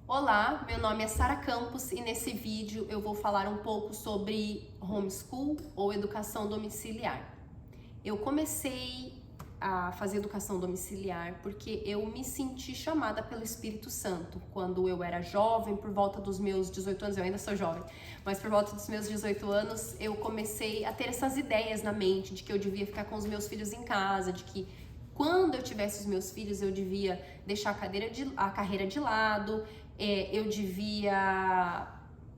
Olá, meu nome é Sara Campos e nesse vídeo eu vou falar um pouco sobre homeschool ou educação domiciliar. Eu comecei a fazer educação domiciliar porque eu me senti chamada pelo Espírito Santo. Quando eu era jovem, por volta dos meus 18 anos, eu ainda sou jovem, mas por volta dos meus 18 anos eu comecei a ter essas ideias na mente de que eu devia ficar com os meus filhos em casa, de que quando eu tivesse os meus filhos eu devia deixar a carreira de lado, eu devia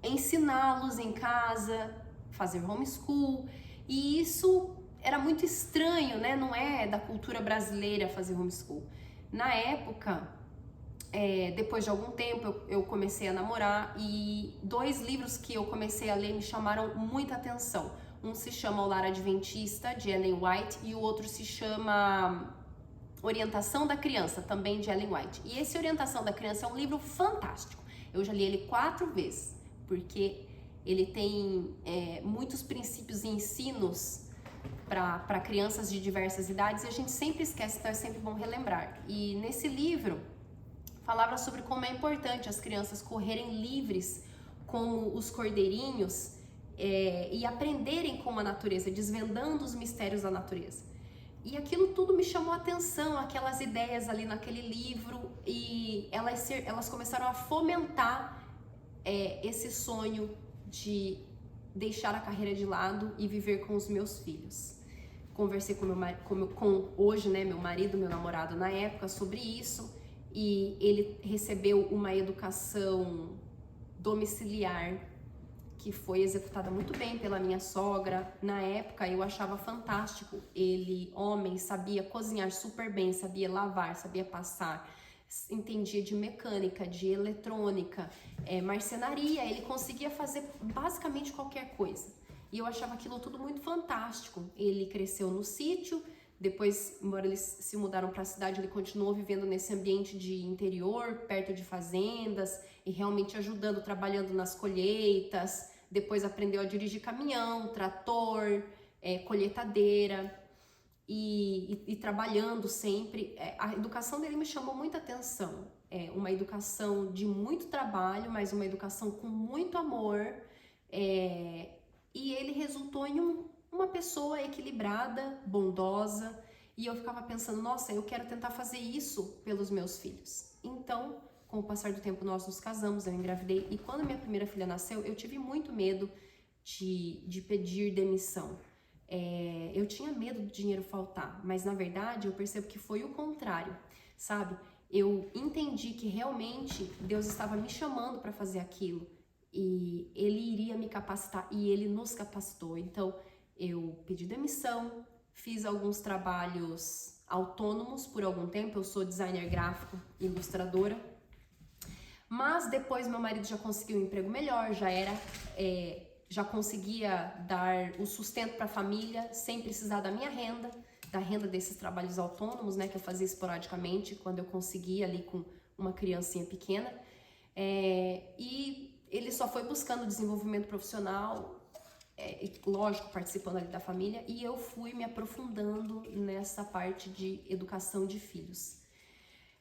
ensiná-los em casa, fazer homeschool, e isso era muito estranho, né? Não é da cultura brasileira fazer homeschool. Na época, depois de algum tempo, eu comecei a namorar e 2 livros que eu comecei a ler me chamaram muita atenção. Um se chama O Lar Adventista, de Ellen White, e o outro se chama Orientação da Criança, também de Ellen White. E esse Orientação da Criança é um livro fantástico. Eu já li ele 4 vezes, porque ele tem muitos princípios e ensinos para crianças de diversas idades e a gente sempre esquece, então é sempre bom relembrar. E nesse livro falava sobre como é importante as crianças correrem livres como os cordeirinhos e aprenderem com a natureza, desvendando os mistérios da natureza. E aquilo tudo me chamou a atenção, aquelas ideias ali naquele livro, e elas começaram a fomentar esse sonho de deixar a carreira de lado e viver com os meus filhos. Conversei com hoje, né, meu marido, meu namorado na época, sobre isso, e ele recebeu uma educação domiciliar que foi executada muito bem pela minha sogra. Na época eu achava fantástico. Ele, homem, sabia cozinhar super bem, sabia lavar, sabia passar, entendia de mecânica, de eletrônica, marcenaria, ele conseguia fazer basicamente qualquer coisa. E eu achava aquilo tudo muito fantástico. Ele cresceu no sítio, depois, embora eles se mudaram para a cidade, ele continuou vivendo nesse ambiente de interior, perto de fazendas, e realmente ajudando, trabalhando nas colheitas. Depois aprendeu a dirigir caminhão, trator, colheitadeira, e trabalhando sempre. A educação dele me chamou muita atenção. É uma educação de muito trabalho, mas uma educação com muito amor. E ele resultou em uma pessoa equilibrada, bondosa, e eu ficava pensando, nossa, eu quero tentar fazer isso pelos meus filhos. Então, com o passar do tempo, nós nos casamos, eu engravidei, e quando minha primeira filha nasceu, eu tive muito medo de pedir demissão. Eu tinha medo do dinheiro faltar, mas na verdade eu percebo que foi o contrário, sabe? Eu entendi que realmente Deus estava me chamando para fazer aquilo, e Ele iria me capacitar, e Ele nos capacitou. Então eu pedi demissão, fiz alguns trabalhos autônomos por algum tempo. Eu sou designer gráfico, ilustradora, mas depois meu marido já conseguiu um emprego melhor, já conseguia dar o sustento para a família sem precisar da minha renda, da renda desses trabalhos autônomos, né, que eu fazia esporadicamente quando eu conseguia ali com uma criancinha pequena. E ele só foi buscando desenvolvimento profissional, lógico, participando ali da família, e eu fui me aprofundando nessa parte de educação de filhos.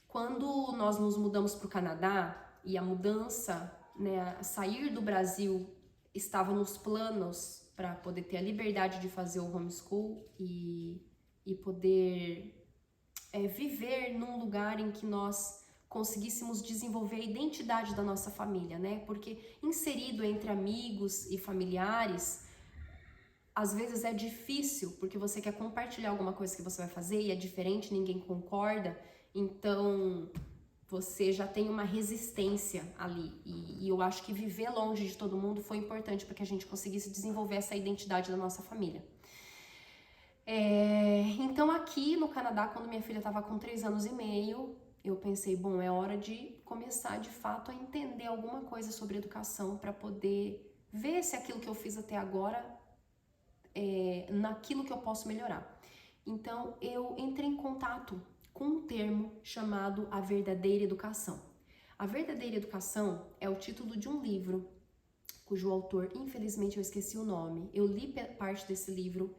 Quando nós nos mudamos para o Canadá, e a mudança, né, a sair do Brasil estava nos planos para poder ter a liberdade de fazer o homeschool e poder viver num lugar em que nós conseguíssemos desenvolver a identidade da nossa família, né? Porque inserido entre amigos e familiares, às vezes é difícil, porque você quer compartilhar alguma coisa que você vai fazer e é diferente, ninguém concorda, então você já tem uma resistência ali. E eu acho que viver longe de todo mundo foi importante para que a gente conseguisse desenvolver essa identidade da nossa família. Então aqui no Canadá, quando minha filha estava com 3 anos e meio, eu pensei, bom, é hora de começar de fato a entender alguma coisa sobre educação para poder ver se aquilo que eu fiz até agora naquilo que eu posso melhorar. Então eu entrei em contato com um termo chamado a verdadeira educação. A verdadeira educação é o título de um livro cujo autor, infelizmente, eu esqueci o nome. Eu li parte desse livro,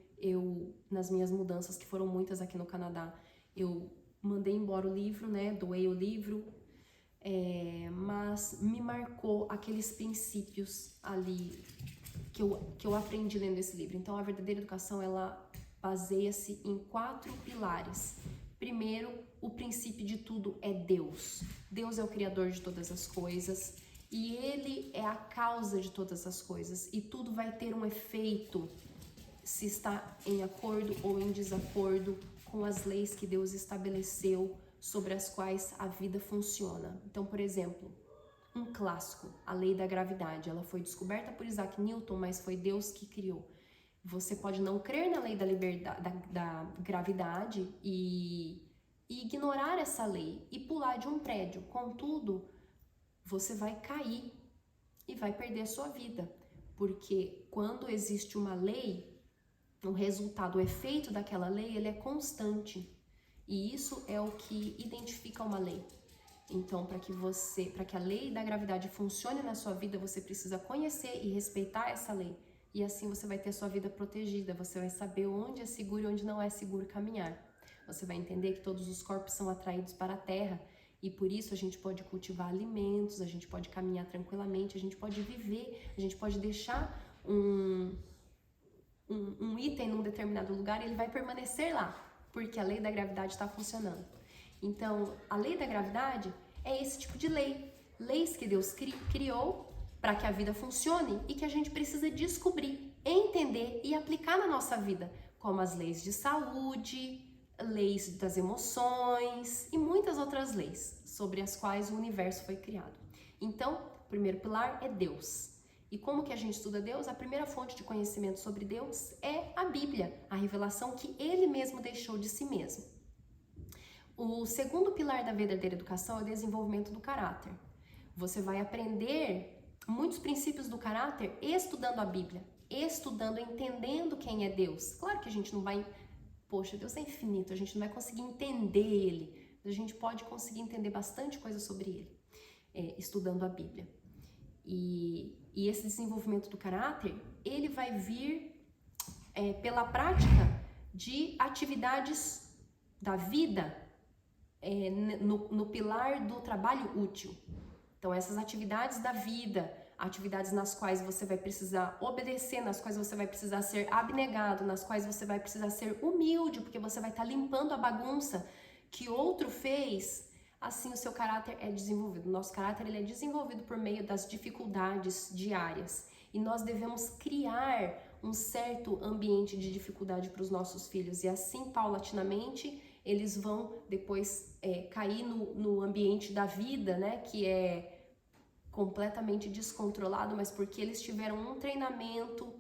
nas minhas mudanças, que foram muitas aqui no Canadá, eu mandei embora o livro, né? Doei o livro. mas me marcou aqueles princípios ali que eu aprendi lendo esse livro. Então, a verdadeira educação, ela baseia-se em 4 pilares. Primeiro, o princípio de tudo é Deus. Deus é o criador de todas as coisas e Ele é a causa de todas as coisas. E tudo vai ter um efeito se está em acordo ou em desacordo com as leis que Deus estabeleceu sobre as quais a vida funciona. Então, por exemplo, um clássico, a lei da gravidade. Ela foi descoberta por Isaac Newton, mas foi Deus que criou. Você pode não crer na lei da gravidade e ignorar essa lei e pular de um prédio. Contudo, você vai cair e vai perder a sua vida. Porque quando existe uma lei, o resultado, o efeito daquela lei, ele é constante. E isso é o que identifica uma lei. Então, para que a lei da gravidade funcione na sua vida, você precisa conhecer e respeitar essa lei. E assim você vai ter sua vida protegida, você vai saber onde é seguro e onde não é seguro caminhar. Você vai entender que todos os corpos são atraídos para a terra e por isso a gente pode cultivar alimentos, a gente pode caminhar tranquilamente, a gente pode viver, a gente pode deixar um item num determinado lugar e ele vai permanecer lá, porque a lei da gravidade está funcionando. Então, a lei da gravidade é esse tipo de lei. Leis que Deus criou para que a vida funcione e que a gente precisa descobrir, entender e aplicar na nossa vida, como as leis de saúde, leis das emoções e muitas outras leis sobre as quais o universo foi criado. Então, o primeiro pilar é Deus. E como que a gente estuda Deus? A primeira fonte de conhecimento sobre Deus é a Bíblia, a revelação que Ele mesmo deixou de si mesmo. O segundo pilar da verdadeira educação é o desenvolvimento do caráter. Você vai aprender muitos princípios do caráter estudando a Bíblia, estudando, entendendo quem é Deus. Claro que a gente não vai... Poxa, Deus é infinito, a gente não vai conseguir entender Ele. A gente pode conseguir entender bastante coisa sobre Ele, estudando a Bíblia. E esse desenvolvimento do caráter, ele vai vir pela prática de atividades da vida no pilar do trabalho útil. Então, essas atividades da vida, atividades nas quais você vai precisar obedecer, nas quais você vai precisar ser abnegado, nas quais você vai precisar ser humilde, porque você vai estar limpando a bagunça que outro fez, assim o seu caráter é desenvolvido. O nosso caráter ele é desenvolvido por meio das dificuldades diárias. E nós devemos criar um certo ambiente de dificuldade para os nossos filhos. E assim, paulatinamente, eles vão depois cair no ambiente da vida, né? Que é completamente descontrolado, mas porque eles tiveram um treinamento,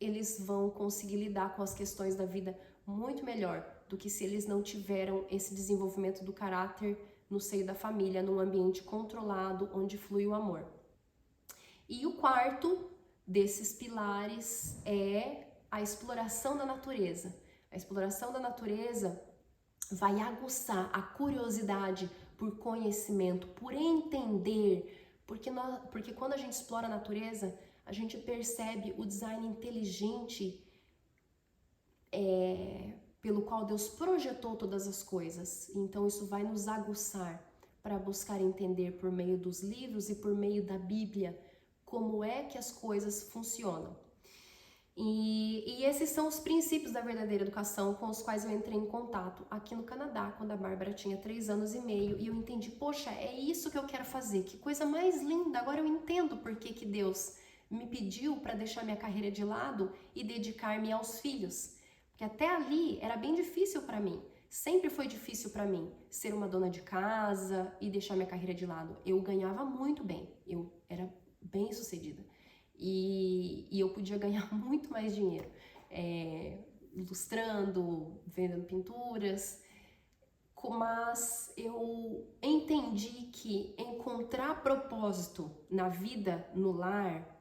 eles vão conseguir lidar com as questões da vida muito melhor do que se eles não tiveram esse desenvolvimento do caráter no seio da família, num ambiente controlado, onde flui o amor. E o quarto desses pilares é a exploração da natureza. A exploração da natureza vai aguçar a curiosidade por conhecimento, por entender, porque quando a gente explora a natureza, a gente percebe o design inteligente pelo qual Deus projetou todas as coisas. Então isso vai nos aguçar para buscar entender por meio dos livros e por meio da Bíblia como é que as coisas funcionam. E esses são os princípios da verdadeira educação com os quais eu entrei em contato aqui no Canadá, quando a Bárbara tinha 3 anos e meio, e eu entendi, poxa, é isso que eu quero fazer, que coisa mais linda, agora eu entendo por que Deus me pediu para deixar minha carreira de lado e dedicar-me aos filhos, porque até ali era bem difícil para mim, sempre foi difícil para mim ser uma dona de casa e deixar minha carreira de lado. Eu ganhava muito bem, eu era bem sucedida. E eu podia ganhar muito mais dinheiro, ilustrando, vendendo pinturas, mas eu entendi que encontrar propósito na vida, no lar,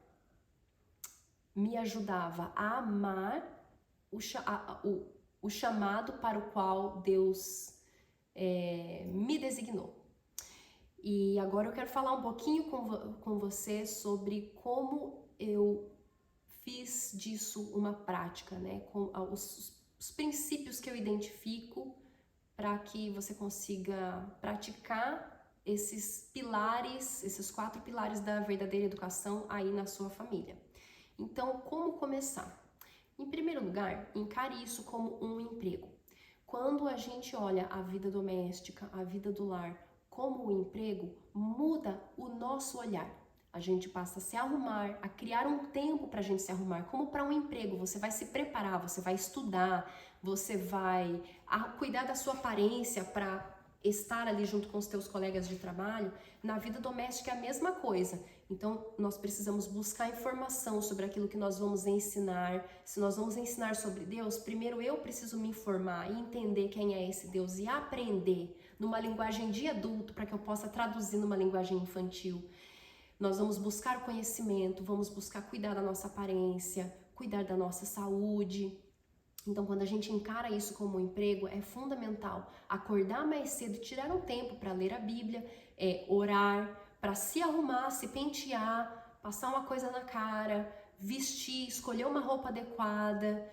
me ajudava a amar o chamado para o qual Deus me designou. E agora eu quero falar um pouquinho com você sobre como eu fiz disso uma prática, né? Com os princípios que eu identifico para que você consiga praticar esses pilares, esses 4 pilares da verdadeira educação aí na sua família. Então, como começar? Em primeiro lugar, encare isso como um emprego. Quando a gente olha a vida doméstica, a vida do lar como um emprego, muda o nosso olhar. A gente passa a se arrumar, a criar um tempo para a gente se arrumar, como para um emprego. Você vai se preparar, você vai estudar, você vai cuidar da sua aparência para estar ali junto com os teus colegas de trabalho. Na vida doméstica é a mesma coisa. Então, nós precisamos buscar informação sobre aquilo que nós vamos ensinar. Se nós vamos ensinar sobre Deus, primeiro eu preciso me informar e entender quem é esse Deus e aprender numa linguagem de adulto para que eu possa traduzir numa linguagem infantil. Nós vamos buscar conhecimento, vamos buscar cuidar da nossa aparência, cuidar da nossa saúde. Então, quando a gente encara isso como um emprego, é fundamental acordar mais cedo, tirar um tempo para ler a Bíblia, orar, para se arrumar, se pentear, passar uma coisa na cara, vestir, escolher uma roupa adequada,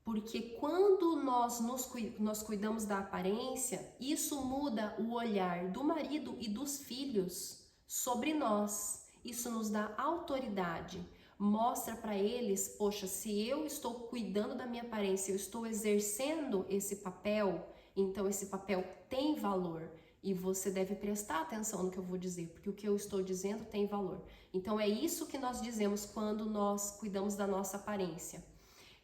porque quando nós cuidamos da aparência, isso muda o olhar do marido e dos filhos sobre nós. Isso nos dá autoridade. Mostra para eles, poxa, se eu estou cuidando da minha aparência, eu estou exercendo esse papel, então esse papel tem valor e você deve prestar atenção no que eu vou dizer, porque o que eu estou dizendo tem valor. Então é isso que nós dizemos quando nós cuidamos da nossa aparência.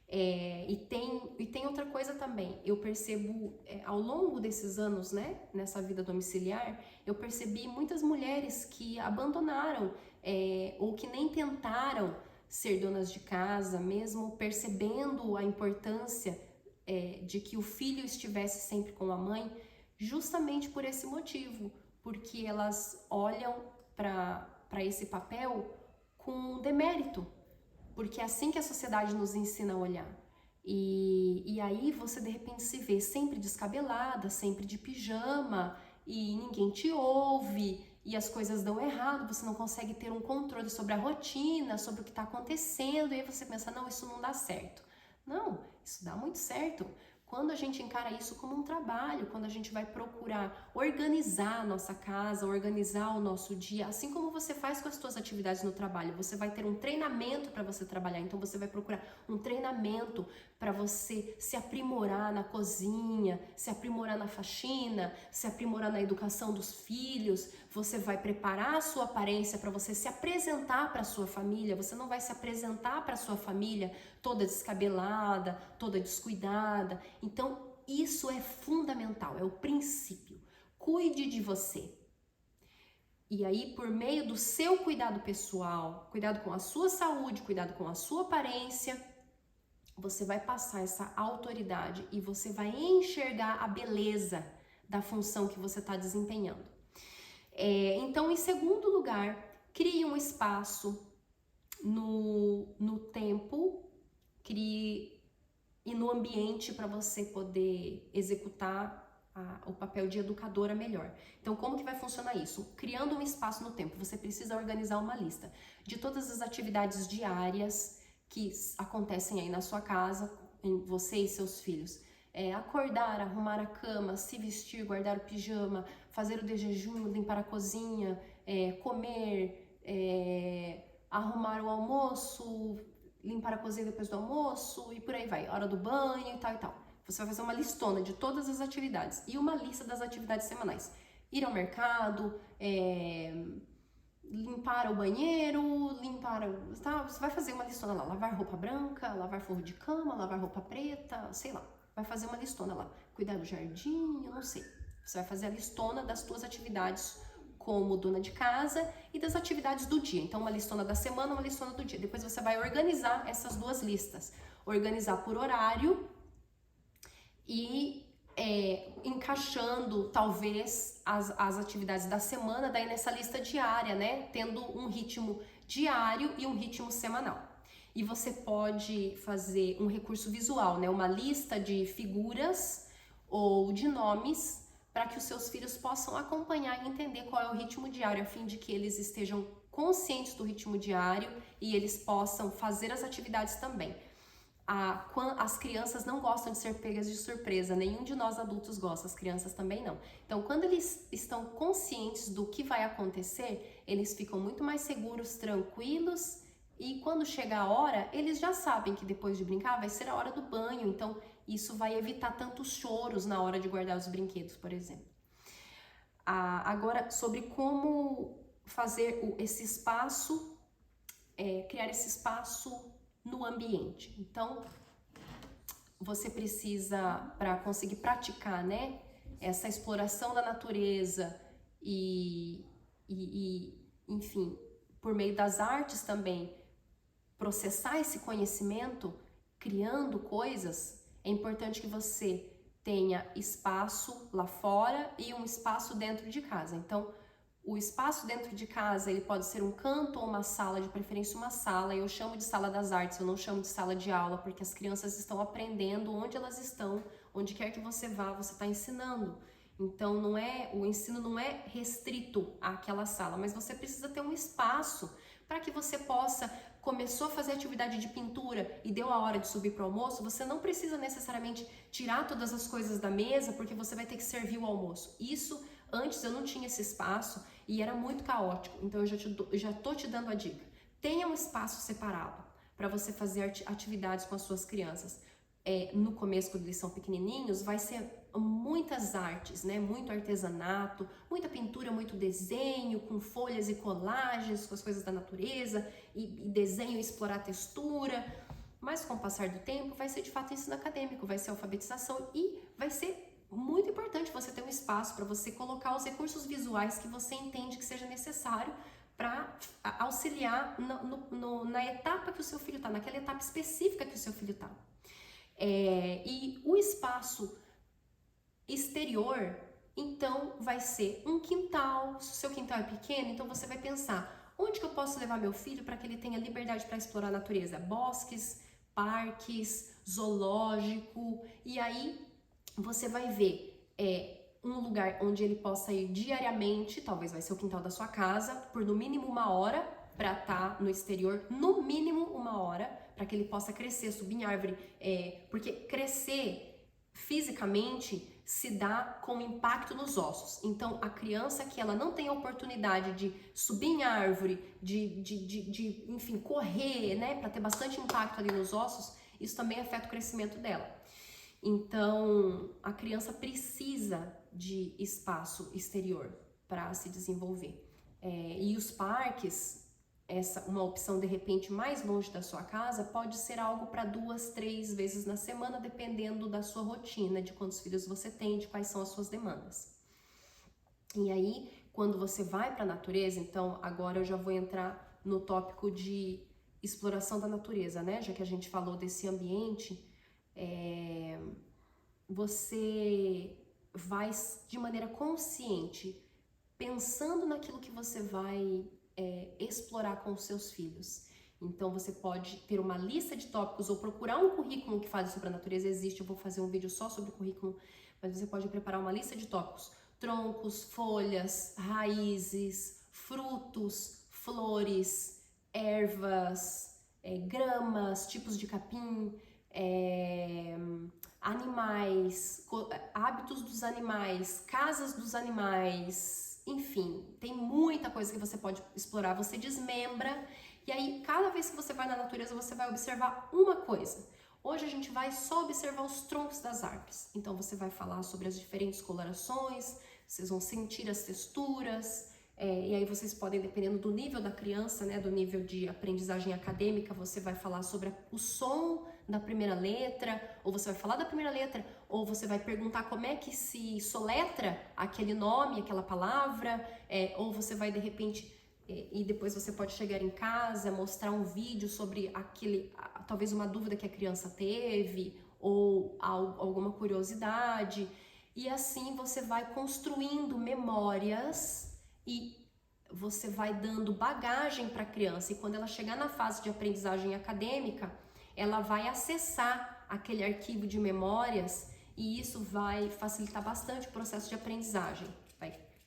E tem outra coisa também, eu percebo ao longo desses anos, né, nessa vida domiciliar, eu percebi muitas mulheres que abandonaram ou que nem tentaram ser donas de casa, mesmo percebendo a importância de que o filho estivesse sempre com a mãe, justamente por esse motivo, porque elas olham para esse papel com demérito, porque é assim que a sociedade nos ensina a olhar. E aí você de repente se vê sempre descabelada, sempre de pijama, e ninguém te ouve, e as coisas dão errado, você não consegue ter um controle sobre a rotina, sobre o que está acontecendo, e aí você pensa, não, isso não dá certo. Não, isso dá muito certo. Quando a gente encara isso como um trabalho, quando a gente vai procurar organizar a nossa casa, organizar o nosso dia, assim como você faz com as suas atividades no trabalho, você vai ter um treinamento para você trabalhar, então você vai procurar um treinamento para você se aprimorar na cozinha, se aprimorar na faxina, se aprimorar na educação dos filhos, você vai preparar a sua aparência para você se apresentar para a sua família, você não vai se apresentar para a sua família toda descabelada, toda descuidada. Então, isso é fundamental, é o princípio. Cuide de você. E aí, por meio do seu cuidado pessoal, cuidado com a sua saúde, cuidado com a sua aparência, você vai passar essa autoridade e você vai enxergar a beleza da função que você está desempenhando. Então, em segundo lugar, crie um espaço no tempo, crie e no ambiente para você poder executar o papel de educadora melhor. Então, como que vai funcionar isso? Criando um espaço no tempo, você precisa organizar uma lista de todas as atividades diárias que acontecem aí na sua casa, em você e seus filhos. Acordar, arrumar a cama, se vestir, guardar o pijama, fazer o de jejum, limpar a cozinha, comer, arrumar o almoço, limpar a cozinha depois do almoço e por aí vai, hora do banho e tal e tal. Você vai fazer uma listona de todas as atividades e uma lista das atividades semanais. Ir ao mercado, limpar o banheiro, tá? Você vai fazer uma listona lá, lavar roupa branca, lavar forro de cama, lavar roupa preta, sei lá. Vai fazer uma listona lá, cuidar do jardim, eu não sei. Você vai fazer a listona das suas atividades como dona de casa e das atividades do dia. Então, uma listona da semana, uma listona do dia. Depois você vai organizar essas duas listas. Organizar por horário e encaixando, talvez, as atividades da semana daí nessa lista diária, né? Tendo um ritmo diário e um ritmo semanal. E você pode fazer um recurso visual, né? Uma lista de figuras ou de nomes para que os seus filhos possam acompanhar e entender qual é o ritmo diário, a fim de que eles estejam conscientes do ritmo diário e eles possam fazer as atividades também. as crianças não gostam de ser pegas de surpresa, nenhum de nós adultos gosta, as crianças também não. Então, quando eles estão conscientes do que vai acontecer, eles ficam muito mais seguros, tranquilos, e quando chega a hora, eles já sabem que depois de brincar vai ser a hora do banho, então isso vai evitar tantos choros na hora de guardar os brinquedos, por exemplo. Agora, sobre como fazer esse espaço, criar esse espaço no ambiente. Então, você precisa, para conseguir praticar, né, essa exploração da natureza enfim, por meio das artes também, processar esse conhecimento, criando coisas, é importante que você tenha espaço lá fora e um espaço dentro de casa. Então, o espaço dentro de casa, ele pode ser um canto ou uma sala, de preferência uma sala. Eu chamo de sala das artes, eu não chamo de sala de aula, porque as crianças estão aprendendo onde elas estão, onde quer que você vá, você está ensinando. Então, o ensino não é restrito àquela sala, mas você precisa ter um espaço para que você possa, começou a fazer atividade de pintura e deu a hora de subir para o almoço, você não precisa necessariamente tirar todas as coisas da mesa, porque você vai ter que servir o almoço. Isso, antes eu não tinha esse espaço e era muito caótico, então eu já tô te dando a dica. Tenha um espaço separado para você fazer atividades com as suas crianças. No começo, quando eles são pequenininhos, vai ser muitas artes, né? Muito artesanato, muita pintura, muito desenho, com folhas e colagens, com as coisas da natureza, e desenho e explorar textura. Mas com o passar do tempo, vai ser de fato ensino acadêmico, vai ser alfabetização e vai ser muito importante você ter um espaço para você colocar os recursos visuais que você entende que seja necessário para auxiliar na etapa que o seu filho está, naquela etapa específica que o seu filho está. E o espaço exterior, então, vai ser um quintal. Se o seu quintal é pequeno, então você vai pensar, onde que eu posso levar meu filho para que ele tenha liberdade para explorar a natureza? Bosques, parques, zoológico, e aí você vai ver um lugar onde ele possa ir diariamente, talvez vai ser o quintal da sua casa, por no mínimo 1 hora, para estar no exterior, no mínimo 1 hora, para que ele possa crescer, subir em árvore, porque crescer fisicamente se dá com impacto nos ossos. Então, a criança que ela não tem a oportunidade de subir em árvore, enfim, correr, né, para ter bastante impacto ali nos ossos, isso também afeta o crescimento dela. Então, a criança precisa de espaço exterior para se desenvolver. E os parques, uma opção de repente mais longe da sua casa, pode ser algo para 2, 3 vezes na semana, dependendo da sua rotina, de quantos filhos você tem, de quais são as suas demandas. E aí, quando você vai para a natureza, então agora eu já vou entrar no tópico de exploração da natureza, né? Já que a gente falou desse ambiente, você vai de maneira consciente, pensando naquilo que você vai explorar com os seus filhos. Então você pode ter uma lista de tópicos ou procurar um currículo que fale sobre a natureza. Existe, eu vou fazer um vídeo só sobre o currículo, mas você pode preparar uma lista de tópicos: troncos, folhas, raízes, frutos, flores, ervas, gramas, tipos de capim, animais, hábitos dos animais, casas dos animais, enfim, tem muita coisa que você pode explorar. Você desmembra e aí cada vez que você vai na natureza você vai observar uma coisa. Hoje a gente vai só observar os troncos das árvores, então você vai falar sobre as diferentes colorações, vocês vão sentir as texturas, e aí vocês podem, dependendo do nível da criança, né, do nível de aprendizagem acadêmica, você vai falar sobre o som da primeira letra, ou você vai falar da primeira letra, ou você vai perguntar como é que se soletra aquele nome, aquela palavra, ou você vai de repente, e depois você pode chegar em casa, mostrar um vídeo sobre talvez uma dúvida que a criança teve, ou alguma curiosidade, e assim você vai construindo memórias e você vai dando bagagem para a criança, e quando ela chegar na fase de aprendizagem acadêmica, ela vai acessar aquele arquivo de memórias e isso vai facilitar bastante o processo de aprendizagem,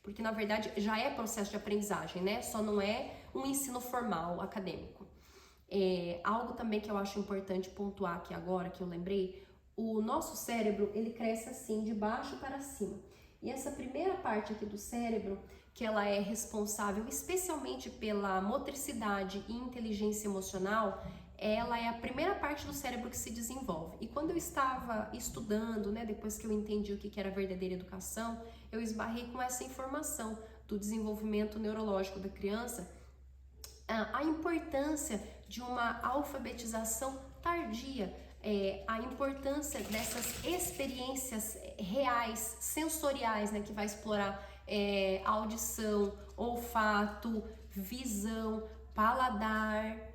porque na verdade já é processo de aprendizagem, né? Só não é um ensino formal acadêmico. Algo também que eu acho importante pontuar aqui agora, que eu lembrei, o nosso cérebro, ele cresce assim, de baixo para cima. E essa primeira parte aqui do cérebro, que ela é responsável especialmente pela motricidade e inteligência emocional, ela é a primeira parte do cérebro que se desenvolve. E quando eu estava estudando, né, depois que eu entendi o que era verdadeira educação, eu esbarrei com essa informação do desenvolvimento neurológico da criança, a importância de uma alfabetização tardia, a importância dessas experiências reais, sensoriais, né, que vai explorar audição, olfato, visão, paladar,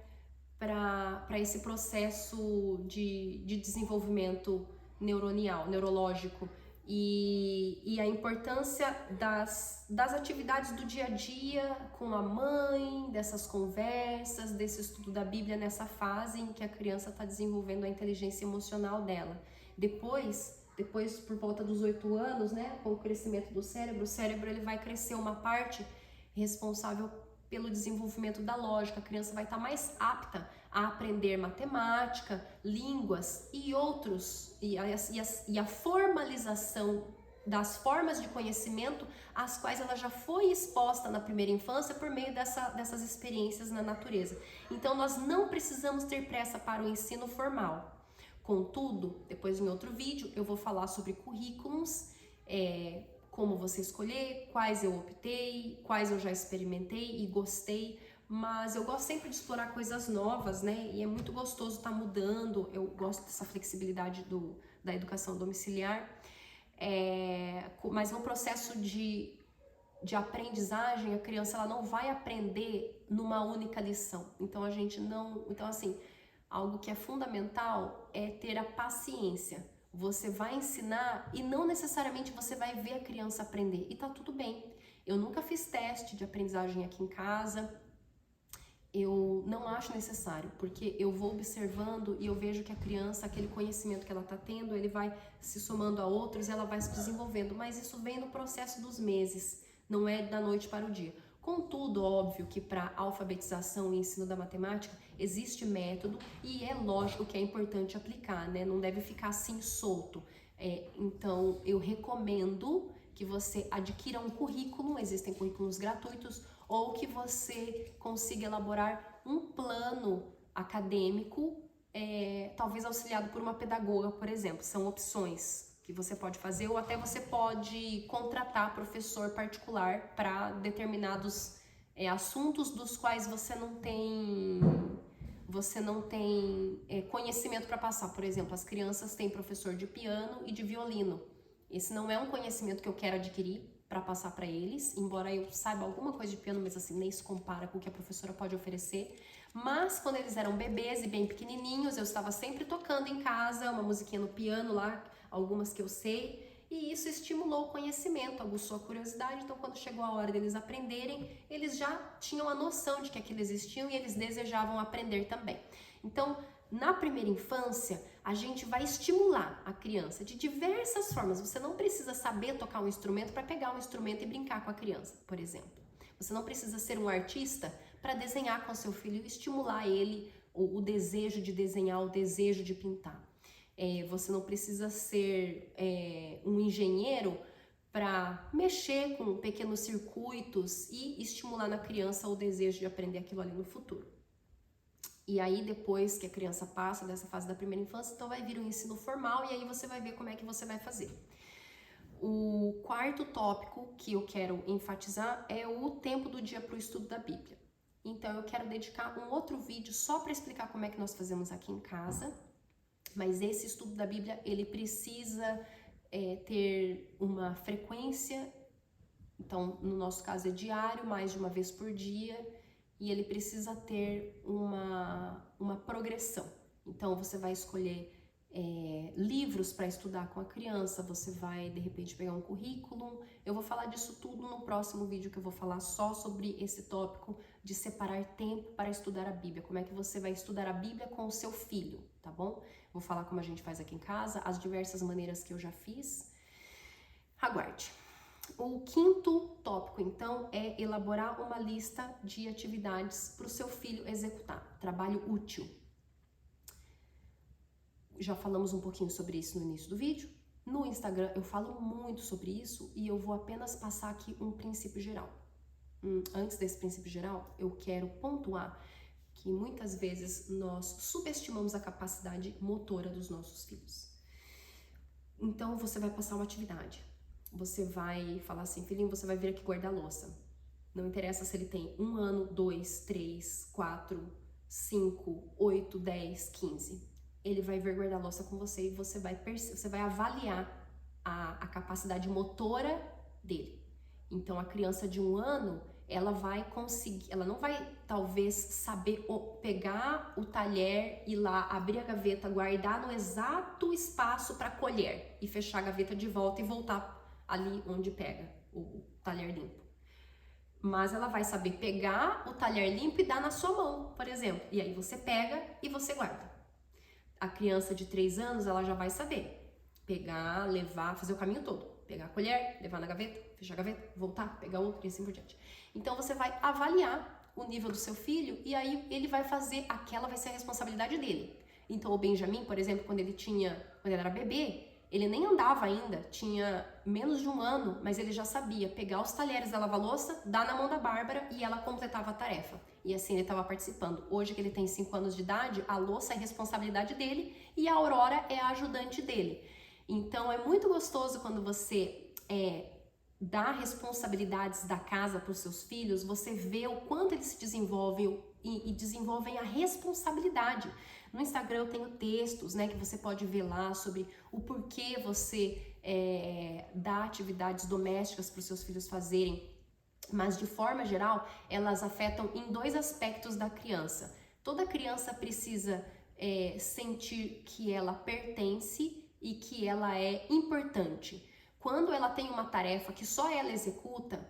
para esse processo de desenvolvimento neurológico. E a importância das atividades do dia a dia com a mãe, dessas conversas, desse estudo da Bíblia nessa fase em que a criança está desenvolvendo a inteligência emocional dela. Depois por volta dos 8 anos, né, com o crescimento do cérebro, o cérebro ele vai crescer uma parte responsável pelo desenvolvimento da lógica. A criança vai estar mais apta a aprender matemática, línguas e outros, e a formalização das formas de conhecimento às quais ela já foi exposta na primeira infância por meio dessas experiências na natureza. Então nós não precisamos ter pressa para o ensino formal. Contudo, depois em outro vídeo eu vou falar sobre currículos, como você escolher, quais eu optei, quais eu já experimentei e gostei, mas eu gosto sempre de explorar coisas novas, né? E é muito gostoso estar mudando, eu gosto dessa flexibilidade da educação domiciliar, mas no processo de aprendizagem, a criança ela não vai aprender numa única lição. Então assim, algo que é fundamental é ter a paciência. Você vai ensinar e não necessariamente você vai ver a criança aprender. E tá tudo bem. Eu nunca fiz teste de aprendizagem aqui em casa. Eu não acho necessário, porque eu vou observando e eu vejo que a criança, aquele conhecimento que ela tá tendo, ele vai se somando a outros e ela vai se desenvolvendo. Mas isso vem no processo dos meses, não é da noite para o dia. Contudo, óbvio que para alfabetização e ensino da matemática existe método e é lógico que é importante aplicar, né? Não deve ficar assim solto. Então, eu recomendo que você adquira um currículo, existem currículos gratuitos, ou que você consiga elaborar um plano acadêmico, talvez auxiliado por uma pedagoga, por exemplo. São opções que você pode fazer, ou até você pode contratar professor particular para determinados assuntos dos quais você não tem conhecimento para passar. Por exemplo, as crianças têm professor de piano e de violino. Esse não é um conhecimento que eu quero adquirir para passar para eles, embora eu saiba alguma coisa de piano, mas assim, nem se compara com o que a professora pode oferecer. Mas quando eles eram bebês e bem pequenininhos, eu estava sempre tocando em casa uma musiquinha no piano lá, algumas que eu sei, e isso estimulou o conhecimento, aguçou a curiosidade. Então quando chegou a hora deles aprenderem, eles já tinham a noção de que aquilo existiam e eles desejavam aprender também. Então, na primeira infância, a gente vai estimular a criança de diversas formas. Você não precisa saber tocar um instrumento para pegar um instrumento e brincar com a criança, por exemplo. Você não precisa ser um artista para desenhar com seu filho e estimular ele o desejo de desenhar, o desejo de pintar. Você não precisa ser um engenheiro para mexer com pequenos circuitos e estimular na criança o desejo de aprender aquilo ali no futuro. E aí, depois que a criança passa dessa fase da primeira infância, então vai vir o ensino formal e aí você vai ver como é que você vai fazer. O quarto tópico que eu quero enfatizar é o tempo do dia para o estudo da Bíblia. Então, eu quero dedicar um outro vídeo só para explicar como é que nós fazemos aqui em casa. Mas esse estudo da Bíblia, ele precisa ter uma frequência. Então, no nosso caso é diário, mais de uma vez por dia. E ele precisa ter uma progressão. Então, você vai escolher livros para estudar com a criança, você vai, de repente, pegar um currículo. Eu vou falar disso tudo no próximo vídeo, que eu vou falar só sobre esse tópico de separar tempo para estudar a Bíblia. Como é que você vai estudar a Bíblia com o seu filho, tá bom? Vou falar como a gente faz aqui em casa, as diversas maneiras que eu já fiz. Aguarde! O quinto tópico, então, é elaborar uma lista de atividades para o seu filho executar. Trabalho útil. Já falamos um pouquinho sobre isso no início do vídeo. No Instagram eu falo muito sobre isso e eu vou apenas passar aqui um princípio geral. Antes desse princípio geral, eu quero pontuar que muitas vezes nós subestimamos a capacidade motora dos nossos filhos. Então você vai passar uma atividade. Você vai falar assim, filhinho, você vai vir aqui guardar a louça. Não interessa se ele tem 1 ano, 2, 3, 4, 5, 8, 10, 15. Ele vai vir guardar a louça com você e você vai avaliar a capacidade motora dele. Então a criança de 1 ano, ela vai conseguir, ela não vai talvez saber pegar o talher, ir lá, abrir a gaveta, guardar no exato espaço para colher e fechar a gaveta de volta e voltar ali onde pega o talher limpo. Mas ela vai saber pegar o talher limpo e dar na sua mão, por exemplo. E aí você pega e você guarda. A criança de 3 anos, ela já vai saber pegar, levar, fazer o caminho todo. Pegar a colher, levar na gaveta, fechar a gaveta, voltar, pegar outra e assim por diante. Então você vai avaliar o nível do seu filho e aí ele vai fazer, aquela vai ser a responsabilidade dele. Então o Benjamin, por exemplo, quando ele era bebê, ele nem andava ainda, tinha menos de 1 ano, mas ele já sabia pegar os talheres da lava-louça, dar na mão da Bárbara e ela completava a tarefa. E assim ele estava participando. Hoje que ele tem 5 anos de idade, a louça é responsabilidade dele e a Aurora é a ajudante dele. Então é muito gostoso quando você dá responsabilidades da casa para os seus filhos, você vê o quanto eles se desenvolvem e desenvolvem a responsabilidade. No Instagram eu tenho textos, né, que você pode ver lá sobre o porquê você dá atividades domésticas para os seus filhos fazerem, mas de forma geral elas afetam em 2 aspectos da criança. Toda criança precisa sentir que ela pertence e que ela é importante. Quando ela tem uma tarefa que só ela executa,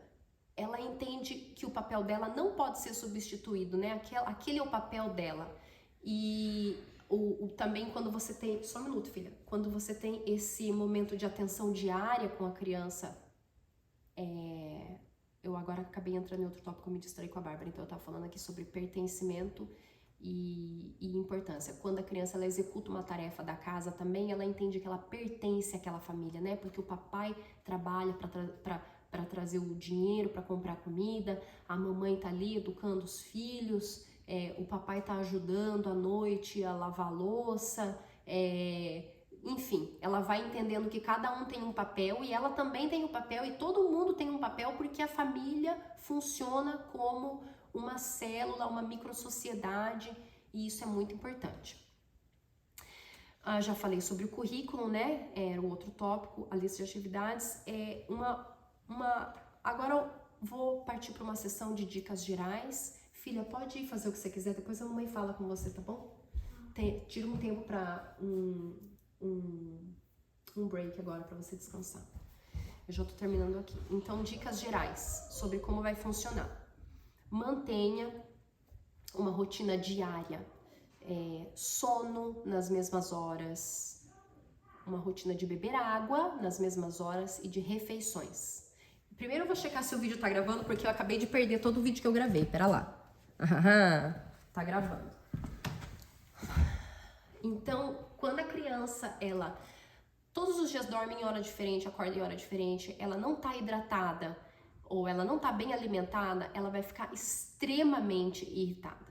ela entende que o papel dela não pode ser substituído, né? Aquele é o papel dela. E também quando você tem... Só um minuto, filha. Quando você tem esse momento de atenção diária com a criança... Eu agora acabei entrando em outro tópico, eu me distraí com a Bárbara. Então eu tava falando aqui sobre pertencimento e importância. Quando a criança ela executa uma tarefa da casa também, ela entende que ela pertence àquela família, né? Porque o papai trabalha para trazer o dinheiro, para comprar comida, a mamãe tá ali educando os filhos, o papai tá ajudando à noite a lavar a louça, enfim, ela vai entendendo que cada um tem um papel e ela também tem um papel e todo mundo tem um papel porque a família funciona como uma célula, uma microsociedade e isso é muito importante. Já falei sobre o currículo, né? Era o outro tópico, a lista de atividades. Agora eu vou partir para uma sessão de dicas gerais. Filha, pode ir fazer o que você quiser, depois a mamãe fala com você, tá bom? Tira um tempo para um break agora para você descansar. Eu já tô terminando aqui. Então, dicas gerais sobre como vai funcionar. Mantenha uma rotina diária, sono nas mesmas horas, uma rotina de beber água nas mesmas horas e de refeições. Primeiro eu vou checar se o vídeo tá gravando, porque eu acabei de perder todo o vídeo que eu gravei. Pera lá. Tá gravando. Então, quando a criança, ela todos os dias dorme em hora diferente, acorda em hora diferente, ela não tá hidratada ou ela não tá bem alimentada, ela vai ficar extremamente irritada.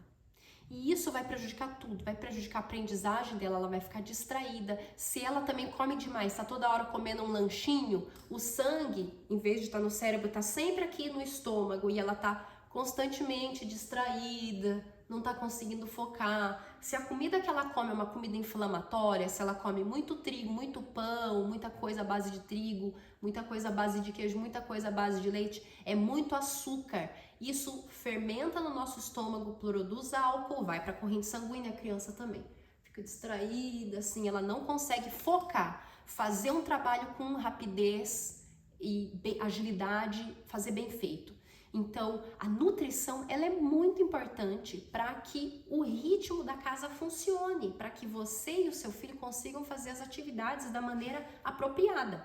E isso vai prejudicar tudo, vai prejudicar a aprendizagem dela, ela vai ficar distraída. Se ela também come demais, tá toda hora comendo um lanchinho, o sangue, em vez de estar no cérebro, tá sempre aqui no estômago e ela tá constantemente distraída, não tá conseguindo focar. Se a comida que ela come é uma comida inflamatória, se ela come muito trigo, muito pão, muita coisa à base de trigo, muita coisa à base de queijo, muita coisa à base de leite, é muito açúcar. Isso fermenta no nosso estômago, produz álcool, vai para a corrente sanguínea, a criança também fica distraída, assim, ela não consegue focar, fazer um trabalho com rapidez e agilidade, fazer bem feito. Então, a nutrição, ela é muito importante para que o ritmo da casa funcione, para que você e o seu filho consigam fazer as atividades da maneira apropriada.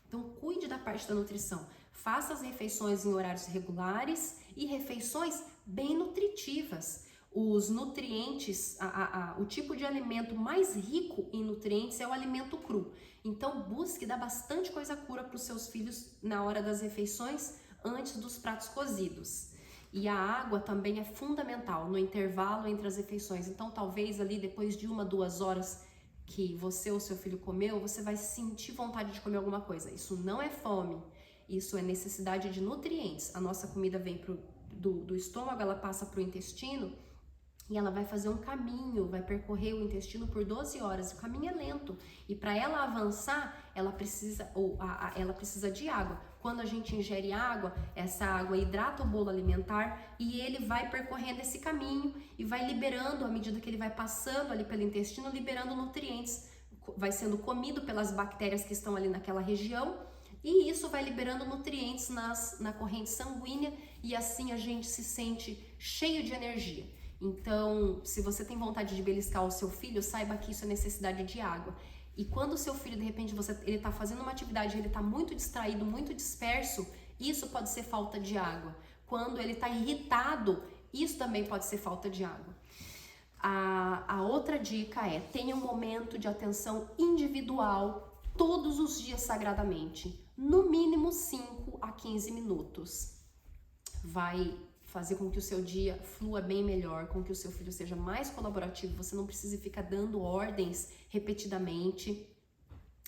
Então, cuide da parte da nutrição. Faça as refeições em horários regulares e refeições bem nutritivas. Os nutrientes, o tipo de alimento mais rico em nutrientes é o alimento cru. Então busque dar bastante coisa crua para os seus filhos na hora das refeições, antes dos pratos cozidos. E a água também é fundamental no intervalo entre as refeições. Então talvez ali depois de 1, 2 horas que você ou seu filho comeu, você vai sentir vontade de comer alguma coisa. Isso não é fome, isso é necessidade de nutrientes. A nossa comida vem do estômago, ela passa para o intestino e ela vai fazer um caminho, vai percorrer o intestino por 12 horas. O caminho é lento e para ela avançar, ela precisa de água. Quando a gente ingere água, essa água hidrata o bolo alimentar e ele vai percorrendo esse caminho e vai liberando, à medida que ele vai passando ali pelo intestino, liberando nutrientes, vai sendo comido pelas bactérias que estão ali naquela região e isso vai liberando nutrientes na corrente sanguínea e assim a gente se sente cheio de energia. Então, se você tem vontade de beliscar o seu filho, saiba que isso é necessidade de água. E quando o seu filho, de repente, ele está fazendo uma atividade, ele está muito distraído, muito disperso, isso pode ser falta de água. Quando ele está irritado, isso também pode ser falta de água. A outra dica é: tenha um momento de atenção individual todos os dias sagradamente. No mínimo 5 a 15 minutos. Vai fazer com que o seu dia flua bem melhor, com que o seu filho seja mais colaborativo, você não precisa ficar dando ordens repetidamente.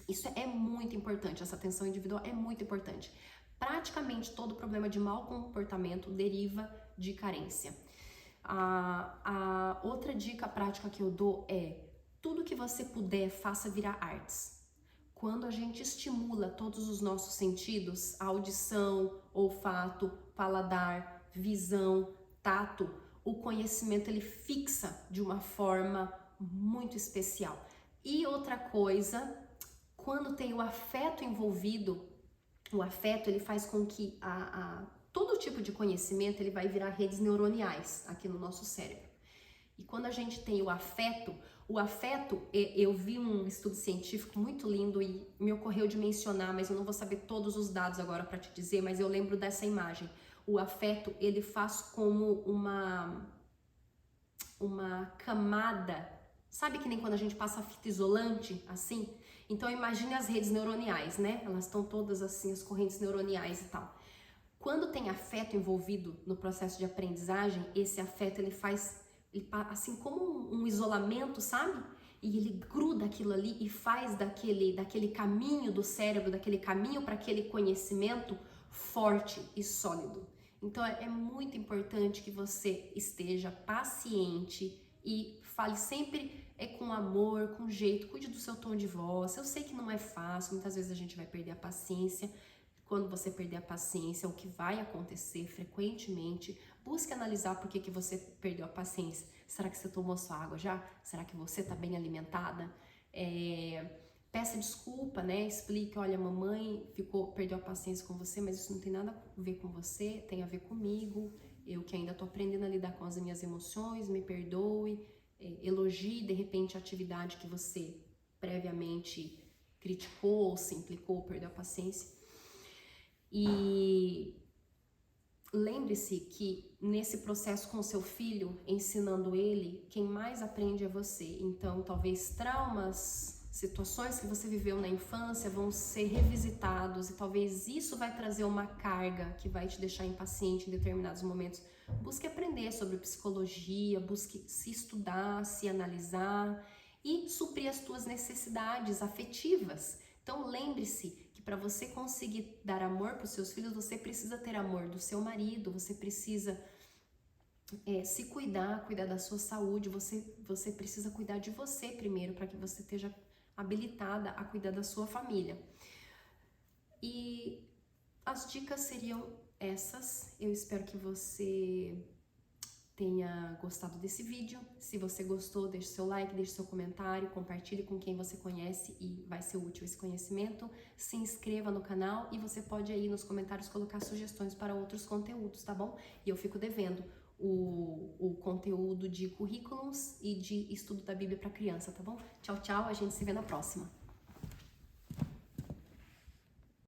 Isso é muito importante, essa atenção individual é muito importante. Praticamente todo problema de mau comportamento deriva de carência. A outra dica prática que eu dou é: tudo que você puder, faça virar artes. Quando a gente estimula todos os nossos sentidos, audição, olfato, paladar, visão, tato, o conhecimento ele fixa de uma forma muito especial. E outra coisa, quando tem o afeto envolvido, o afeto ele faz com que todo tipo de conhecimento ele vai virar redes neuroniais aqui no nosso cérebro. E quando a gente tem o afeto, eu vi um estudo científico muito lindo e me ocorreu de mencionar, mas eu não vou saber todos os dados agora para te dizer, mas eu lembro dessa imagem. O afeto, ele faz como uma camada, sabe que nem quando a gente passa fita isolante, assim? Então imagine as redes neuroniais, né? Elas estão todas assim, as correntes neuroniais e tal. Quando tem afeto envolvido no processo de aprendizagem, esse afeto ele faz, assim como um isolamento, sabe? E ele gruda aquilo ali e faz daquele caminho do cérebro, daquele caminho para aquele conhecimento forte e sólido. Então é muito importante que você esteja paciente e fale sempre com amor, com jeito, cuide do seu tom de voz. Eu sei que não é fácil, muitas vezes a gente vai perder a paciência. Quando você perder a paciência, o que vai acontecer frequentemente, busque analisar por que você perdeu a paciência. Será que você tomou sua água já? Será que você está bem alimentada? Peça desculpa, né? Explique: olha, mamãe perdeu a paciência com você, mas isso não tem nada a ver com você, tem a ver comigo. Eu que ainda estou aprendendo a lidar com as minhas emoções, me perdoe. Elogie, de repente, a atividade que você previamente criticou ou se implicou, perdeu a paciência. E lembre-se que nesse processo com o seu filho, ensinando ele, quem mais aprende é você. Então, talvez traumas, situações que você viveu na infância vão ser revisitados e talvez isso vai trazer uma carga que vai te deixar impaciente em determinados momentos. Busque aprender sobre psicologia, busque se estudar, se analisar e suprir as tuas necessidades afetivas. Então lembre-se que para você conseguir dar amor para os seus filhos, você precisa ter amor do seu marido, você precisa se cuidar da sua saúde, você precisa cuidar de você primeiro para que você esteja habilitada a cuidar da sua família. E as dicas seriam essas. Eu espero que você tenha gostado desse vídeo. Se você gostou, deixe seu like, deixe seu comentário, compartilhe com quem você conhece e vai ser útil esse conhecimento. Se inscreva no canal e você pode aí nos comentários colocar sugestões para outros conteúdos, tá bom? E eu fico devendo o conteúdo de currículos e de estudo da Bíblia para criança, tá bom? Tchau, tchau, a gente se vê na próxima.